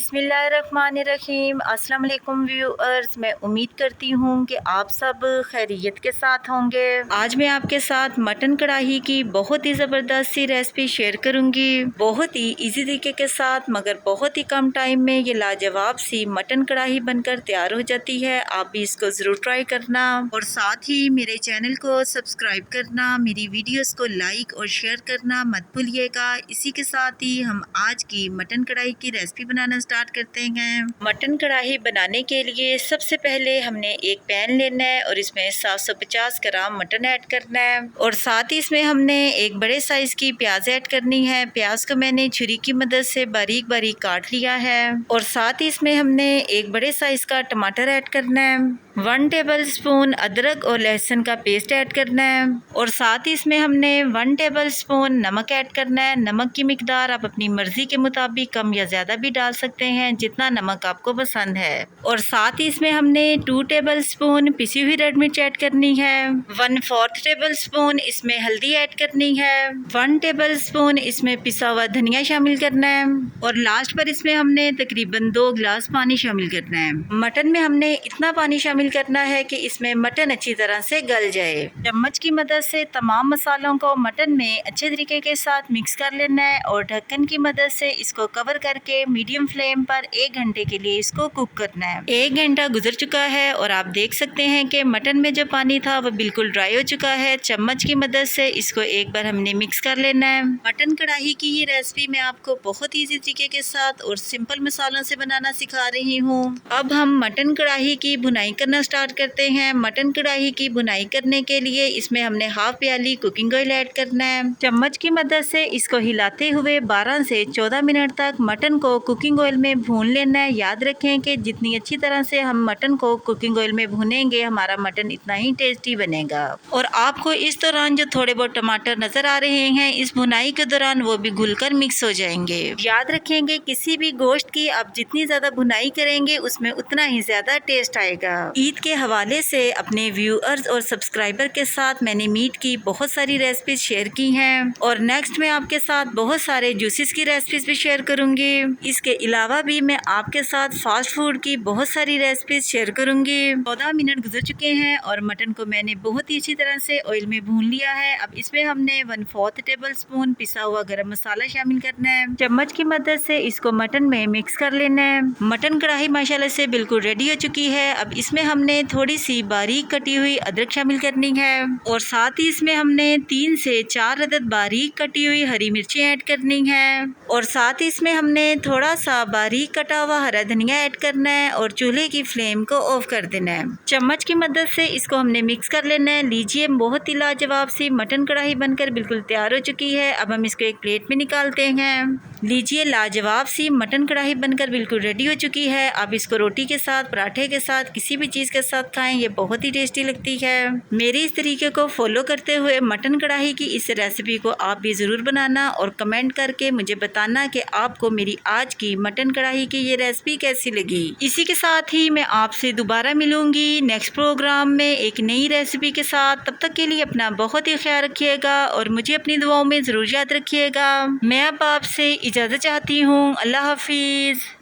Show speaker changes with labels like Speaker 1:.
Speaker 1: बिस्मिल्लाहिर्रहमानिर्रहीम। अस्सलाम वालेकुम व्यूअर्स, मैं उम्मीद करती हूँ कि आप सब खैरियत के साथ होंगे। आज मैं आपके साथ मटन कढ़ाई की बहुत ही ज़बरदस्त सी रेसिपी शेयर करूँगी। बहुत ही इजी तरीके के साथ मगर बहुत ही कम टाइम में ये लाजवाब सी मटन कढ़ाई बनकर तैयार हो जाती है। आप भी इसको ज़रूर ट्राई करना और साथ ही मेरे चैनल को सब्सक्राइब करना, मेरी वीडियोस को लाइक और शेयर करना मत भूलिएगा। इसी के साथ ही हम आज की मटन कढ़ाई की रेसिपी बनाना स्टार्ट करते हैं। मटन कढ़ाई बनाने के लिए सबसे पहले हमने एक पैन लेना है और इसमें 750 ग्राम मटन ऐड करना है और साथ ही इसमें हमने एक बड़े साइज की प्याज ऐड करनी है। प्याज को मैंने छुरी की मदद से बारीक बारीक काट लिया है और साथ ही इसमें हमने एक बड़े साइज का टमाटर ऐड करना है। 1 टेबल स्पून अदरक और लहसुन का पेस्ट ऐड करना है और साथ ही इसमें हमने 1 टेबल स्पून नमक ऐड करना है। नमक की मिकदार आप अपनी मर्जी के मुताबिक कम या ज़्यादा भी डाल सकते हैं, जितना नमक आपको पसंद है। और साथ ही इसमें हमने 2 टेबल स्पून पिसी हुई रेड मिर्च ऐड करनी है। 1/4 टेबल स्पून इसमें हल्दी ऐड करनी है। 1 टेबल स्पून इसमें पिसा हुआ धनिया शामिल करना है और लास्ट पर इसमें हमने तकरीबन 2 गिलास पानी शामिल करना है। मटन में हमने इतना पानी शामिल करना है कि इसमें मटन अच्छी तरह से गल जाए। चम्मच की मदद से तमाम मसालों को मटन में अच्छे तरीके के साथ मिक्स कर लेना है और ढक्कन की मदद से इसको कवर करके मीडियम फ्लेम पर 1 घंटे के लिए इसको कुक करना है। 1 घंटा गुजर चुका है और आप देख सकते हैं कि मटन में जो पानी था वो बिल्कुल ड्राई हो चुका है। चम्मच की मदद से इसको एक बार हमने मिक्स कर लेना है। मटन कढ़ाई की ये रेसिपी मैं आपको बहुत ईजी तरीके के साथ और सिंपल मसालों से बनाना सिखा रही हूँ। अब हम मटन कढ़ाई की भुनाई करना स्टार्ट करते हैं। मटन कढ़ाई की भुनाई करने के लिए इसमें हमने हाफ प्याली कुकिंग ऑयल ऐड करना है। चम्मच की मदद से इसको हिलाते हुए 12 से 14 मिनट तक मटन को कुकिंग ऑयल में भून लेना है। याद रखें कि जितनी अच्छी तरह से हम मटन को कुकिंग ऑयल में भूनेंगे हमारा मटन इतना ही टेस्टी बनेगा। और आपको इस दौरान जो थोड़े बहुत टमाटर नजर आ रहे हैं इस भुनाई के दौरान वो भी घुलकर मिक्स हो जाएंगे। याद रखेंगे किसी भी गोश्त की आप जितनी ज्यादा भुनाई करेंगे उसमें उतना ही ज्यादा टेस्ट आएगा। ईद के हवाले से अपने व्यूअर्स और सब्सक्राइबर के साथ मैंने मीट की बहुत सारी रेसिपीज शेयर की हैं और नेक्स्ट मैं आपके साथ बहुत सारे जूसेस की रेसिपीज भी शेयर करूंगी। इसके अलावा भी मैं आपके साथ फास्ट फूड की बहुत सारी रेसिपीज शेयर करूंगी। 14 मिनट गुजर चुके हैं और मटन को मैंने बहुत ही अच्छी तरह से ऑयल में भून लिया है। अब इसमें हमने 1/4 टेबल स्पून पिसा हुआ गरम मसाला शामिल करना है। चम्मच की मदद से इसको मटन में मिक्स कर लेना है। मटन कढ़ाई माशाल्लाह से बिल्कुल रेडी हो चुकी है। अब इसमें हमने थोड़ी सी बारीक कटी हुई अदरक शामिल करनी है और साथ ही इसमें हमने 3 से 4 अदद बारीक कटी हुई हरी मिर्ची ऐड करनी है और साथ ही इसमें हमने थोड़ा सा बारीक कटा हुआ हरा धनिया ऐड करना है और चूल्हे की फ्लेम को ऑफ कर देना है। चम्मच की मदद से इसको हमने मिक्स कर लेना है। लीजिए बहुत ही लाजवाब सी मटन कढ़ाई बनकर बिल्कुल तैयार हो चुकी है। अब हम इसको एक प्लेट में निकालते हैं। लीजिए लाजवाब सी मटन कढ़ाई बनकर बिल्कुल रेडी हो चुकी है। आप इसको रोटी के साथ, पराठे के साथ, किसी भी चीज़ के साथ खाएं, ये बहुत ही टेस्टी लगती है। मेरे इस तरीके को फॉलो करते हुए मटन कढ़ाई की इस रेसिपी को आप भी ज़रूर बनाना और कमेंट करके मुझे बताना कि आपको मेरी आज की मटन कढ़ाई की ये रेसिपी कैसी लगी। इसी के साथ ही मैं आपसे दोबारा मिलूंगी नेक्स्ट प्रोग्राम में एक नई रेसिपी के साथ। तब तक के लिए अपना बहुत ही ख्याल रखिएगा और मुझे अपनी दुआओं में ज़रूर याद रखिएगा। मैं अब आपसे इजाज़त चाहती हूँ। अल्लाह हाफिज़।